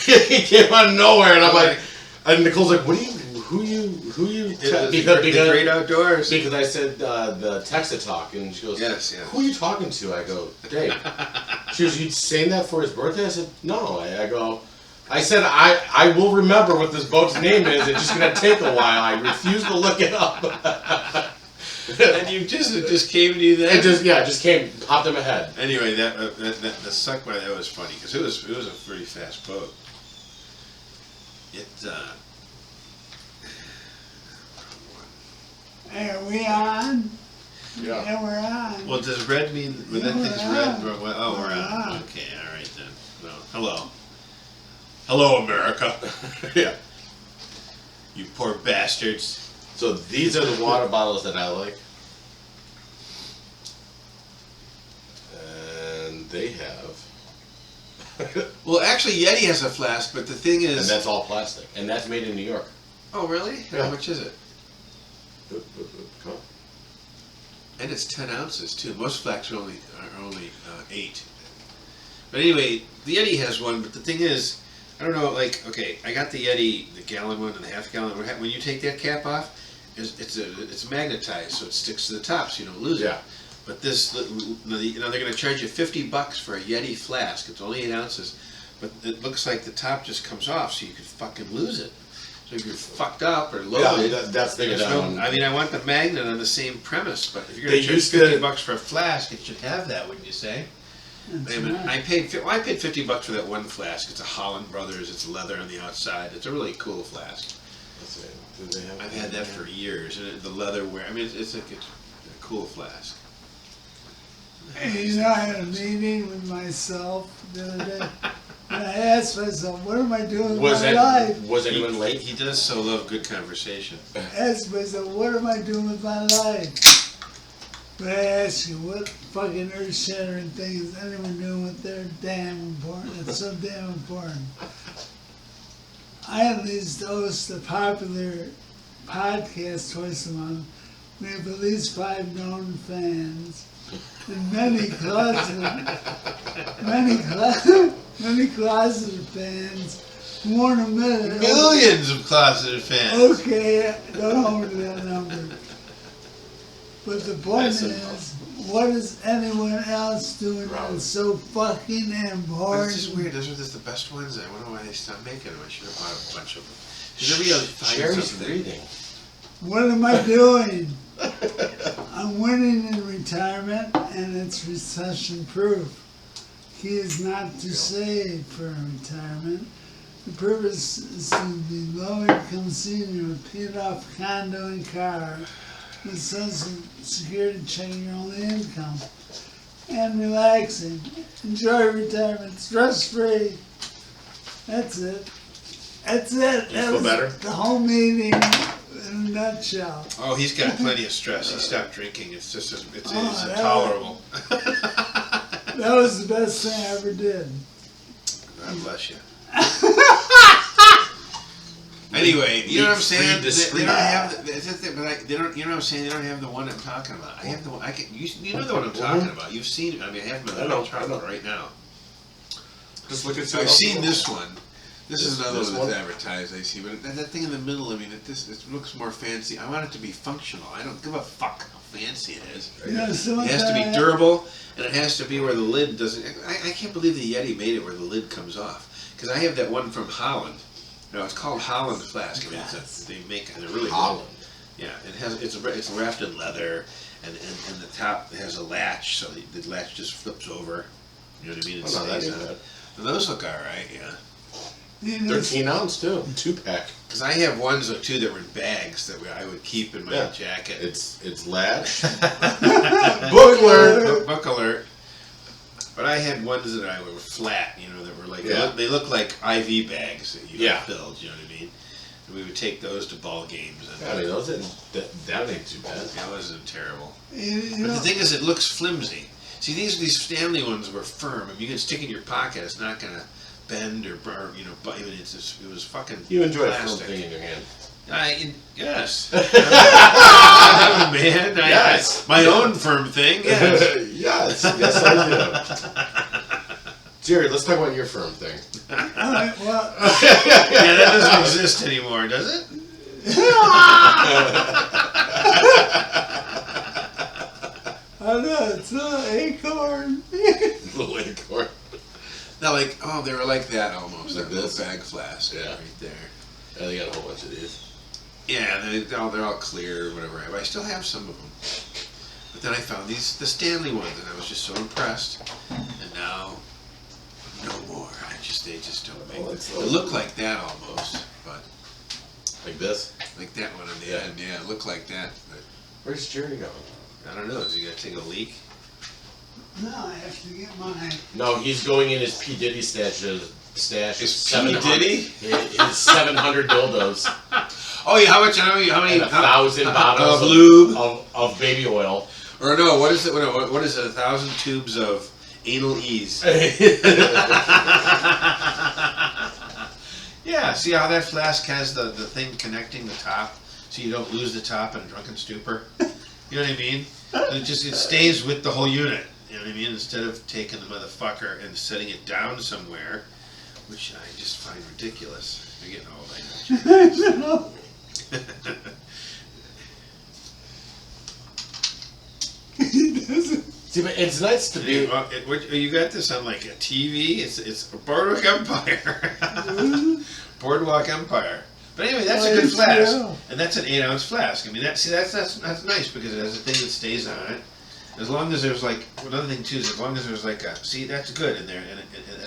He came out of nowhere, and I'm like, and Nicole's like, who you? Because the great outdoors. Because I said the text-to-talk, and she goes, yes. Who are you talking to? I go, Dave. She goes, you saying that for his birthday? I said, no. I said, I will remember what this boat's name is. It's just gonna take a while. I refuse to look it up. And it just came to you then? It just came, popped in my head. Anyway, the suck by that was funny because it was a pretty fast boat. Are we on? Yeah, we're on. Well, does red mean when that thing's red? We're on. Okay, all right then. Well, hello, America. Yeah. You poor bastards. So these are the water bottles that I like. And they have. Well, actually, Yeti has a flask, but the thing is... And that's all plastic. And that's made in New York. Oh, really? Yeah. How much is it? Come on. And it's 10 ounces, too. Most flasks are only 8. But anyway, the Yeti has one, but the thing is, I don't know, okay, I got the Yeti, the gallon one and the half gallon. When you take that cap off, it's magnetized, so it sticks to the top, so you don't lose it. But this, they're going to charge you $50 for a Yeti flask. It's only 8 ounces, but it looks like the top just comes off, so you could fucking lose it. So if you're fucked up or loaded, that's the thing. I mean, I want the magnet on the same premise, but if you're going to charge $50 for a flask, it should have that, wouldn't you say? I paid $50 for that one flask. It's a Holland Brothers. It's leather on the outside. It's a really cool flask. I've had that for years, and the leatherware. I mean, it's a cool flask. Hey, I had a meeting with myself the other day, and I asked myself, what am I doing with my life? Was anyone late? He does so love good conversation. I asked myself, what am I doing with my life? But I ask you, what fucking earth-shattering thing is anyone doing with their damn important? It's so damn important. I at least host a popular podcast twice a month. We have at least 5 known fans. And many closeted fans who won't admit it. Millions of closeted fans. Okay, don't hold me to that number. But the point is, what is anyone else doing that is so fucking important? But it's just weird. Those are just the best ones. I wonder why they stopped making them. I should have bought a bunch of them. Sherry's breathing. What am I doing? I'm winning in retirement, and it's recession-proof. He is not to save for retirement. The purpose is to be low-income senior with paid-off condo and car, with Social Security checking your only income, and relaxing. Enjoy retirement, stress-free. That's it. That's it. You feel better? The whole meeting in a nutshell. Oh, he's got plenty of stress. He stopped drinking. It's just it's intolerable. That was the best thing I ever did. God bless you. Anyway, you know what I'm saying? They don't have you know what I'm saying? They don't have the one I'm talking about. I have the one. You know the one I'm talking about. You've seen it. I mean, I have them in the truck right now. Just look at. I've seen this one. This is another one that's advertised. I see, but that thing in the middle. I mean, it looks more fancy. I want it to be functional. I don't give a fuck how fancy it is. You know, it has to be durable, and it has to be where the lid doesn't. I can't believe the Yeti made it where the lid comes off. Because I have that one from Holland. No, it's called Holland flask. I mean, they're really Holland. Good. Yeah, it's wrapped in leather, and the top has a latch, so the latch just flips over. You know what I mean? It stays on it. Those look all right, yeah. 13 ounce too, 2-pack. Because I have ones or two that were in bags that I would keep in my jacket. It's latched. Book alert. Book alert. But I had ones that were flat, you know, that were like they look like IV bags that you filled. You know what I mean? And we would take those to ball games. And I mean, those that ain't too bad. That wasn't terrible. But the thing is, it looks flimsy. See, these family ones were firm. I mean, you can stick it in your pocket. It's not gonna bend or you know. But I mean, it was fucking. You enjoy plastic. a firm thing in your hand. Yes. Man, yes. My own firm thing. Yes. Yes, I do. Jerry, let's talk about your firm thing. Alright, well, Yeah, that doesn't exist anymore, does it? I know, it's an acorn. Little acorn. They're like, oh, they were like that almost. Like That little this? bag flask, Yeah. right there. Yeah, they got a whole bunch of these. Yeah, they're all clear or whatever. But I still have some of them. But then I found the Stanley ones, and I was just so impressed. And now, no more. They just don't make it. They look like that almost, but Like this? like that one on the Yeah. end. Yeah, it looked like that. But Where's Jerry going? I don't know. Is he gonna take a leak? No, I have to get mine. No, he's going in his P. Diddy stash of Is 700 P. Diddy? His 700 dildos Oh yeah. How many? and 1,000 bottles of lube? of baby oil. Or no? What is it? What is it? 1,000 tubes of anal ease. Yeah. See how that flask has the thing connecting the top, so you don't lose the top in a drunken stupor. You know what I mean? It stays with the whole unit. You know what I mean? Instead of taking the motherfucker and setting it down somewhere, which I just find ridiculous. You're getting old, I know. See, but it's nice to be. You got this on like a TV. It's Boardwalk Empire. Boardwalk Empire. But anyway, that's a good flask, and that's an 8-ounce flask. I mean, that's nice because it has a thing that stays on it. As long as there's like another thing too is as long as there's like a that's good in there, and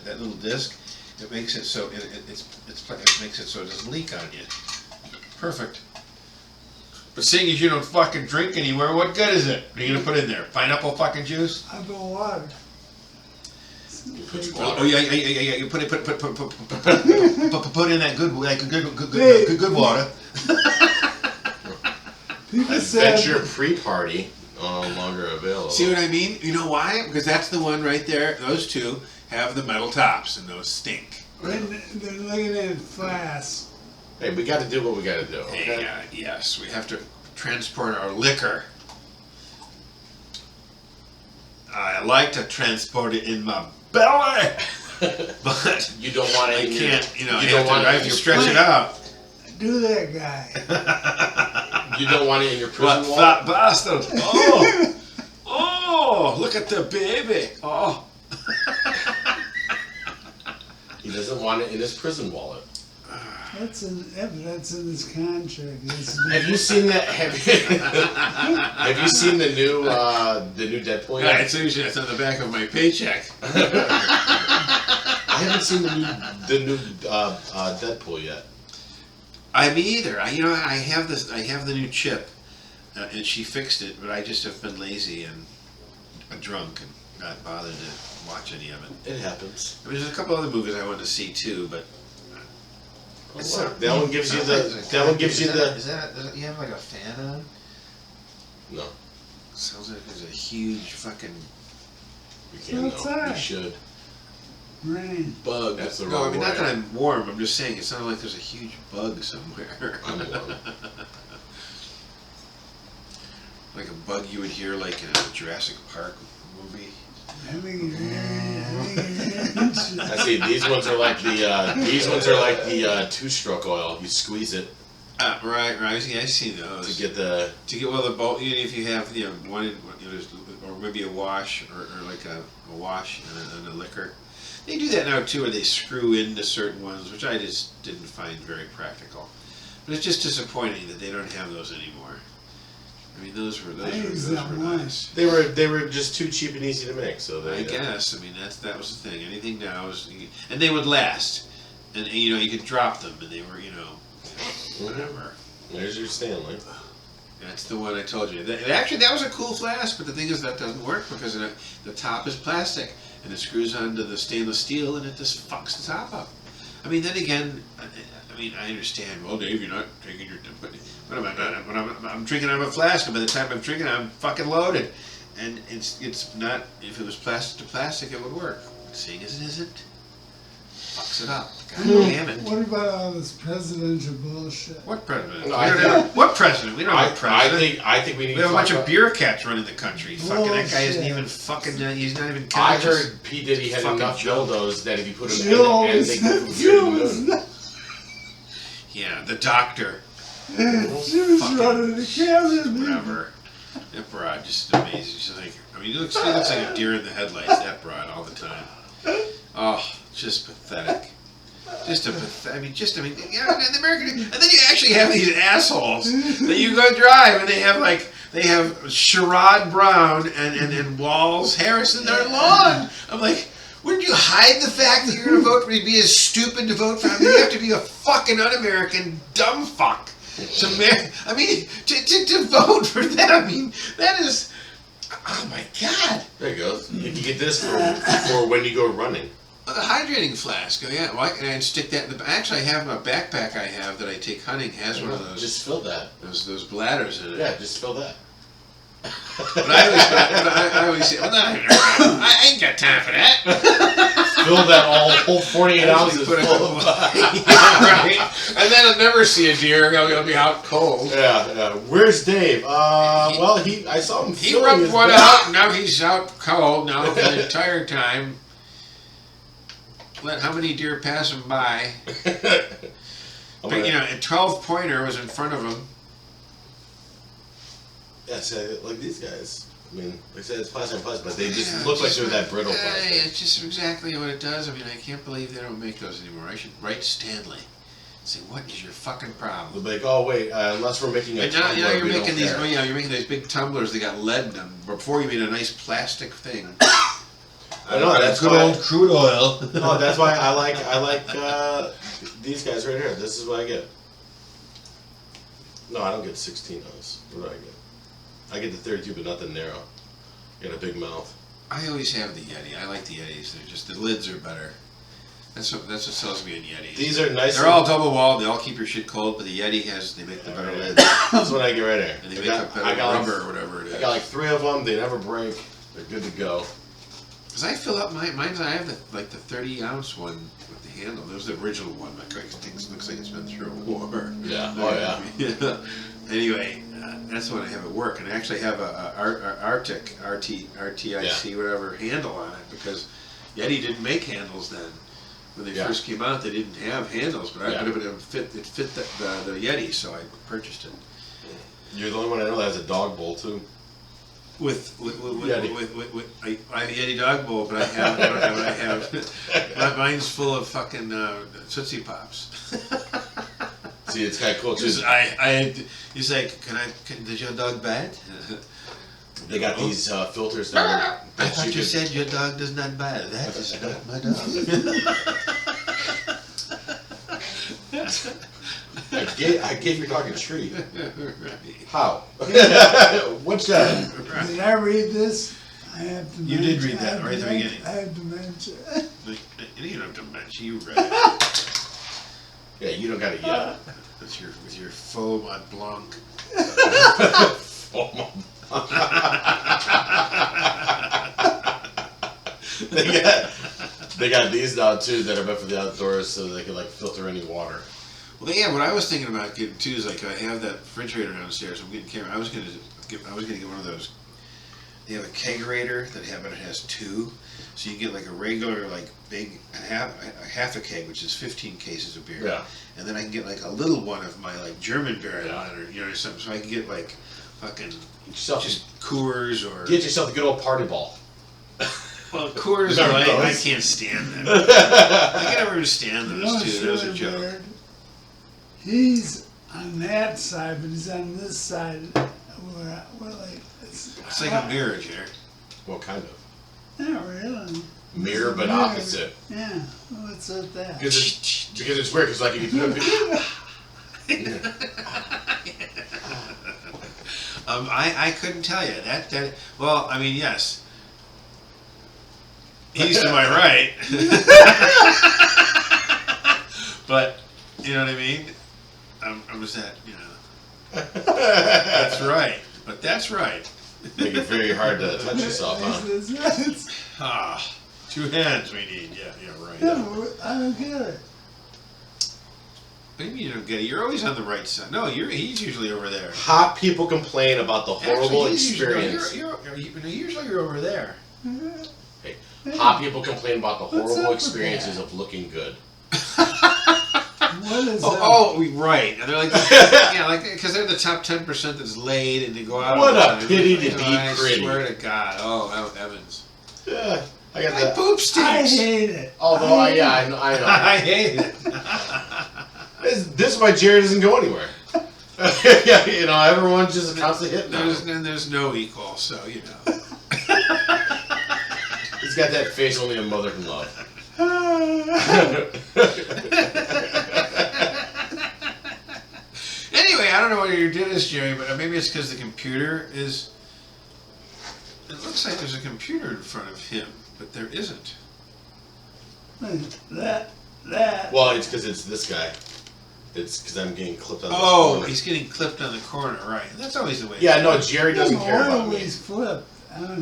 that little disc, it makes it so it makes it so it doesn't leak on you. Perfect. But seeing as you don't fucking drink anywhere, what good is it? What are you gonna put in there? Pineapple fucking juice? I've been water. Oh yeah. You put in that good water. People said, Adventure pre-party no longer available. See what I mean? You know why? Because that's the one right there. Those two have the metal tops, and those stink. they're looking at flasks. Hey, we got to do what we got to do. Okay? Hey, yes, we have to transport our liquor. I like to transport it in my belly, but You don't want it. I in your- can't. You know, you I don't want have it to in your stretch it plane. out. Do that guy. You don't want it in your What prison fat wallet. bastard! Oh, look at the baby! Oh. He doesn't want it in his prison wallet. That's in his contract. Have you seen that? Have you seen the new Deadpool Yeah, yet? it's usually it's on the back of my paycheck. I haven't seen the new Deadpool yet. Me either. I have this. I have the new chip, and she fixed it, but I just have been lazy and drunk and not bothered to watch any of it. It happens. I mean, there's a couple other movies I want to see too, but That one gives you the. That one gives you the. Is that you have like a fan on? No, Sounds like there's a huge fucking. we can't. Outside. No, we should. Rain. Bug. That's the No, wrong I mean word. not that I'm warm. I'm just saying it sounded like there's a huge bug somewhere. I'm warm. Like a bug you would hear like in a Jurassic Park movie. I think I see. These ones are like the two-stroke oil. You squeeze it Right. Yeah, I see those. to get the. Well, the both. Even if you have one, or maybe a wash, or like a wash and a liquor. They do that now too, where they screw into certain ones, which I just didn't find very practical. But it's just disappointing that they don't have those anymore. I mean, those were use that nice. They were just too cheap and easy to make. So they. I guess. I mean, that was the thing. Anything now is, and they would last, and you could drop them, and they were whatever. There's your Stanley. That's the one I told you. Actually, that was a cool flask, but the thing is that doesn't work because the top is plastic, and it screws onto the stainless steel, and it just fucks the top up. I mean, then again, I understand. Well, Dave, you're not taking your. What am I not? When I'm drinking out of a flask, and by the time I'm drinking, I'm fucking loaded. And it's not. If it was plastic to plastic, it would work. But seeing as it isn't, fucks it up. God damn it. What about all this presidential bullshit? What president? No, What president? We don't have a president. I think we need We have to a bunch talk of beer cats running the country. Fucking that guy isn't Bullshit. even fucking. He's not even I conscious. heard P. Diddy had Fucking enough joke. dildos that if you put them Jill in the end, was, they go from here to Jill the was, moon. Yeah, the doctor. she was Fucking running the camera. Whatever. That broad just amazing. She's like, I mean, she looks like a deer in the headlights. That broad all the time. Oh, just pathetic. Just a pathetic. I mean, you know, the American. And then you actually have these assholes that you go drive, and they have Sherrod Brown and Walls Harris in their lawn. I'm like, wouldn't you hide the fact that you're going to vote for me? Be as stupid to vote for? I mean, you have to be a fucking un-American dumb fuck. To vote for them. I mean, that is. Oh my God. There you go. You can get this for when you go running. The hydrating flask. Oh yeah. Well, and stick that in the. Actually, I have a backpack I have that I take hunting has one of those. Just fill that. Those bladders in it. Yeah, just fill that. But I always say, well, no, I ain't got time for that. Fill that whole 48 ounces full Put it- of. Yeah, right. And then I'll never see a deer. He'll be out cold. Yeah. Where's Dave? Well, I saw him. He filling rubbed his one back. out. Now he's out cold. Now for the entire time. Let how many deer pass him by? But you know, a 12-pointer was in front of him. Yeah, so, like these guys. I mean, like I said, it's plastic and plastic, but they just look like they're that brittle plastic. It's just exactly what it does. I mean, I can't believe they don't make those anymore. I should write Stanley. Say, what is your fucking problem? They'll be like, oh wait, unless we're making a And now, tumbler, you're we making don't these. care. Oh, yeah, you're making these big tumblers. They got lead in them. Before you made a nice plastic thing. I know, that's good why- old crude oil. No, that's why I like these guys right here. This is what I get. No, I don't get 16 ounce. What do I get? I get the 32, but not the narrow. You got a big mouth. I always have the Yeti. I like the Yetis. They're just the lids are better. That's what sells me in Yetis. These are nice. They're all double walled. They all keep your shit cold, but the Yeti they make the better lids. That's what I get right here. And they make the better rubber or whatever it is. I got like 3 of them. They never break. They're good to go. Because I fill up mine's. I have the 30-ounce one with the handle. There's the original one. My thing looks like it's been through a war. Yeah. Oh yeah. Yeah. Anyway, that's what I have at work, and I actually have a Arctic RTIC whatever handle on it because Yeti didn't make handles then. When they first came out, they didn't have handles, but it fit the Yeti, so I purchased it. You're the only one I know that has a dog bowl too. With Yeti. I have a Yeti dog bowl, but I don't have mine's full of fucking Tootsie Pops. See, it's kind of cool too. He's like, did your dog bite? They got these filters that I thought you said your dog does not bite. That is not my dog. I gave your dog a treat. Right. How? What's that? Did I read this? I have dementia. You did read that right at the beginning. I have dementia. You don't have dementia. You read it. Yeah, you don't got it yet. With your faux Mont Blanc. They got these now too that are meant for the outdoors, so they can like filter any water. Well, yeah. What I was thinking about getting too is like I have that refrigerator downstairs. I'm getting camera. I was gonna get one of those. They have a kegerator but it has 2, so you get like a regular like big half a keg, which is 15 cases of beer. Yeah. And then I can get like a little one of my like German beer I want, or something. So I can get like fucking just Coors or Get yourself a good old party ball. well Coors. Remember I those? can't stand them. I can never stand those too. That was a really joke. weird. He's on that side, but he's on this side. We're like It's like a mirror, Jared. Well, kind of. Not really. Mirror, but Mirror. opposite. Yeah. What's with that? Because it's weird. Because like if you put I couldn't tell you that. Well, I mean, yes. He's to my right. But you know what I mean. I was that. That's right. But that's right. make it very hard to touch yourself, huh? 2 hands we need. Yeah, right. Yeah, I don't get it. Maybe you don't get it. You're always on the right side. No, he's usually over there. Hot people complain about the horrible Actually, experience. Usually you're over there. Hey, hot people complain about the What's horrible up with experiences that? of looking good. What is that? Oh, right. And they're like, yeah, like because they're the top 10% that's laid, and they go out. What all the a time. pity to You know, be I pretty. swear to God. Oh, Evans. Yeah, I got My that. poop I stinks. hate it. Although, I hate I it. know. I hate it. This is why Jared doesn't go anywhere. Yeah, you know, everyone's just constantly hitting on him. There's no equal, so you know. He's got that face only a mother can love. Anyway, I don't know whether you did this, Jerry, but maybe it's because the computer is. It looks like there's a computer in front of him, but there isn't. That. Well, it's because it's this guy. It's because I'm getting clipped on this Oh, corner. he's getting clipped on the corner, right? That's always the way. Yeah, no, Jerry doesn't care about me. always flipped.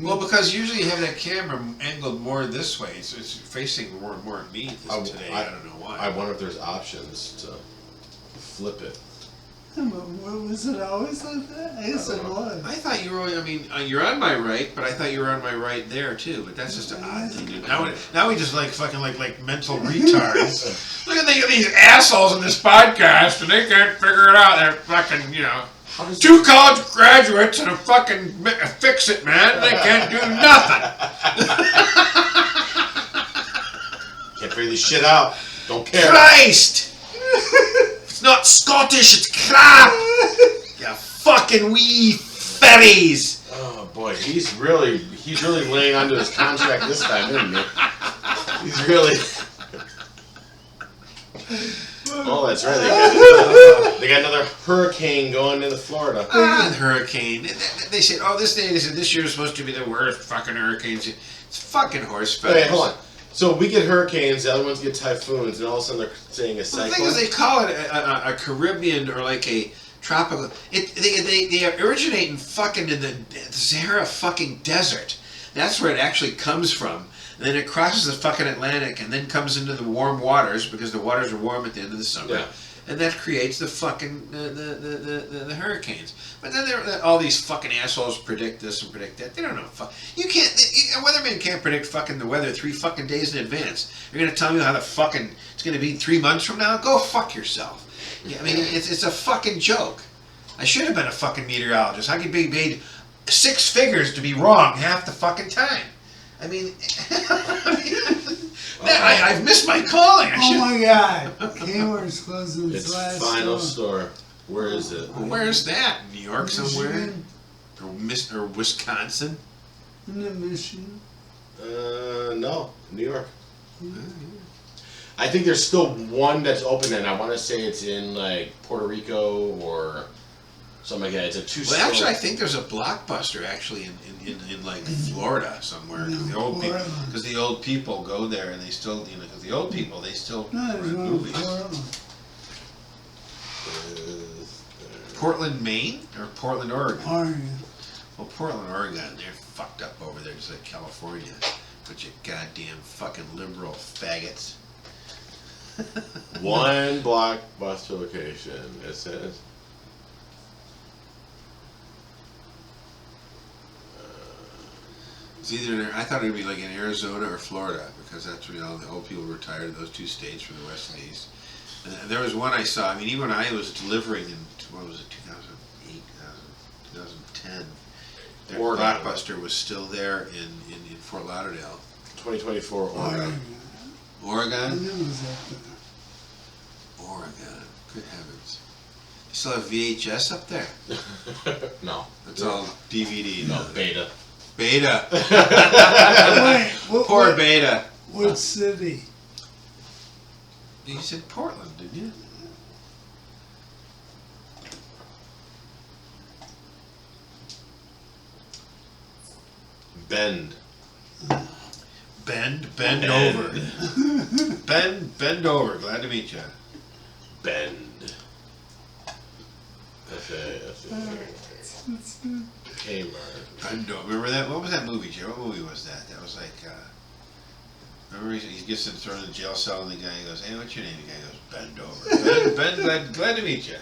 Well, because usually you have that camera angled more this way, so it's facing more at me today. I don't know why. I wonder if there's options to flip it. Was it always like that? I guess it was. I thought you were. I mean, you're on my right, but I thought you were on my right there too. But that's just an odd thing to do. Now we just like fucking like mental retards. Look at these assholes in this podcast, and they can't figure it out. They're fucking, you know, two college graduates and a fucking fix-it man. They can't do nothing. Can't figure this shit out. Don't care. Christ! It's not Scottish. It's crap. You fucking wee fairies. Oh boy, he's really laying onto his contract this time, isn't he? He's really. Oh, that's right. They got another hurricane going into Florida. Hurricane. They said, oh, this year is supposed to be the worst fucking hurricanes. It's fucking horse feathers. Wait, hold on. So we get hurricanes, the other ones get typhoons, and all of a sudden they're saying a cyclone. The thing is, they call it a Caribbean or like a tropical. They originate in the Sahara fucking desert. That's where it actually comes from. And then it crosses the fucking Atlantic and then comes into the warm waters because the waters are warm at the end of the summer. Yeah. And that creates the fucking the hurricanes. But then all these fucking assholes predict this and predict that. They don't know. You can't. A weatherman can't predict fucking the weather 3 fucking days in advance. You're gonna tell me how the fucking it's gonna be 3 months from now? Go fuck yourself. Yeah, I mean, it's a fucking joke. I should have been a fucking meteorologist. I could be paid 6 figures to be wrong half the fucking time. I mean, I've missed my calling. Oh my God! Kmart's closing its It's last final store. store. Where is it? Where's that? New York somewhere? Michigan. Or Wisconsin? Isn't it Michigan? No, New York. I think there's still one that's open, and I want to say it's in like Puerto Rico or something like that. It's a 2-store. Well, actually, I think there's a Blockbuster actually in like Florida somewhere. Because the old people go there, and they still, you know, because the old people they still No, there's rent one in movies. Florida. Portland, Maine, or Portland, Oregon. Oregon. Well, Portland, Oregon, they're fucked up over there, just like California. But you goddamn fucking liberal faggots. One Blockbuster location. It says. It's either I thought it would be like in Arizona or Florida because that's where all the old people retired in those 2 states from the West and the East. And there was one I saw. I mean, even when I was delivering in what was it, 2008, 2010, their Blockbuster was still there in Fort Lauderdale. 2024 Oregon. I Oregon. knew it was up there. Oregon. Good heavens. You still have VHS up there? No. It's all DVD. No, beta. Beta. Wait, Poor Beta. what city? You said Portland, didn't you? Bend. Bend over. Bend over. Glad to meet you. Bend. Okay. Kmart. Bend over. Remember that? What was that movie, Joe? What movie was that? That was like, Remember, he gets thrown in the jail cell, and the guy goes, "Hey, what's your name?" The guy goes, "Bend over." Ben, glad to meet you.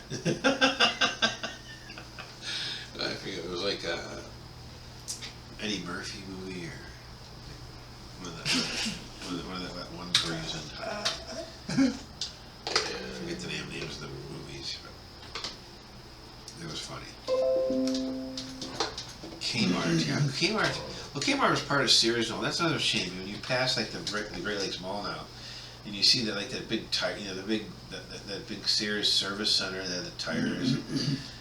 I forget. It was like a Eddie Murphy movie or one of the ones where he was in. I forget the names of the movies, but it was funny. Kmart, yeah, Kmart. Well, Kmart was part of Sears and all. That's another shame. When you pass like the Great Lakes Mall now, and you see that like that big tire, the big Sears service center there, the tires,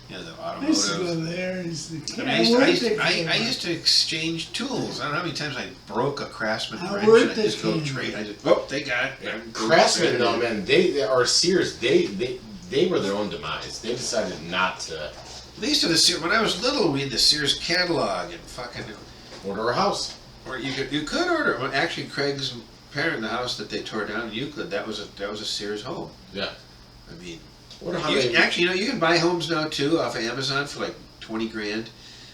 the I used to go automotive. there. I used to I used to exchange tools. I don't know how many times I broke a Craftsman I wrench worked and I just at go Kmart. trade. I just, they got it. Craftsman though, man, or Sears, they were their own demise. They decided not to They used to the Sears, when I was little, we had the Sears catalog and fucking. order a house. Or you could order. Well, actually, Craig's parent, the house that they tore down in Euclid, that was a Sears home. Yeah. I mean, Wonder how you, they, actually, you can buy homes now too off of Amazon for like 20 grand.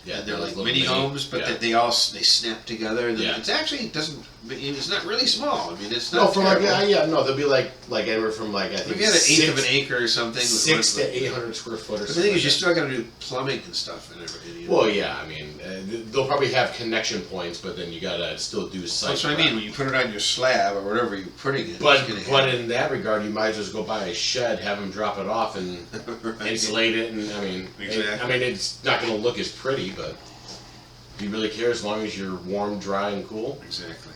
yeah, And they're those like little mini homes, but yeah. they snap together. And Yeah. it's actually it's not really small. I mean, it's No, not. from like terrible. no, they'll be like anywhere from like I think If you had an eighth of an acre or something, 6 to 800 square foot or But the something. thing is, you like still got to do plumbing and stuff and everything. that. Well, yeah, I mean they'll probably have connection points, but then you gotta still do site. That's what I mean. When you put it on your slab or whatever you're putting it. But it's gonna but have- in that regard, you might just go buy a shed, have them drop it off, and Right. insulate it, and Exactly. it's not going to look as pretty, but do you really care as long as you're warm, dry, and cool? Exactly.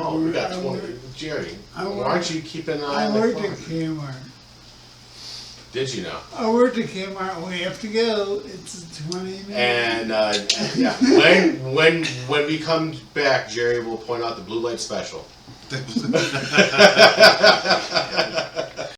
Oh, we got 20. Jerry, why aren't you keeping an eye I on the worked at clock? Kmart. Did you know? I worked at Kmart. We have to go. It's a 20 minute. And yeah, when we come back, Jerry will point out the blue light special.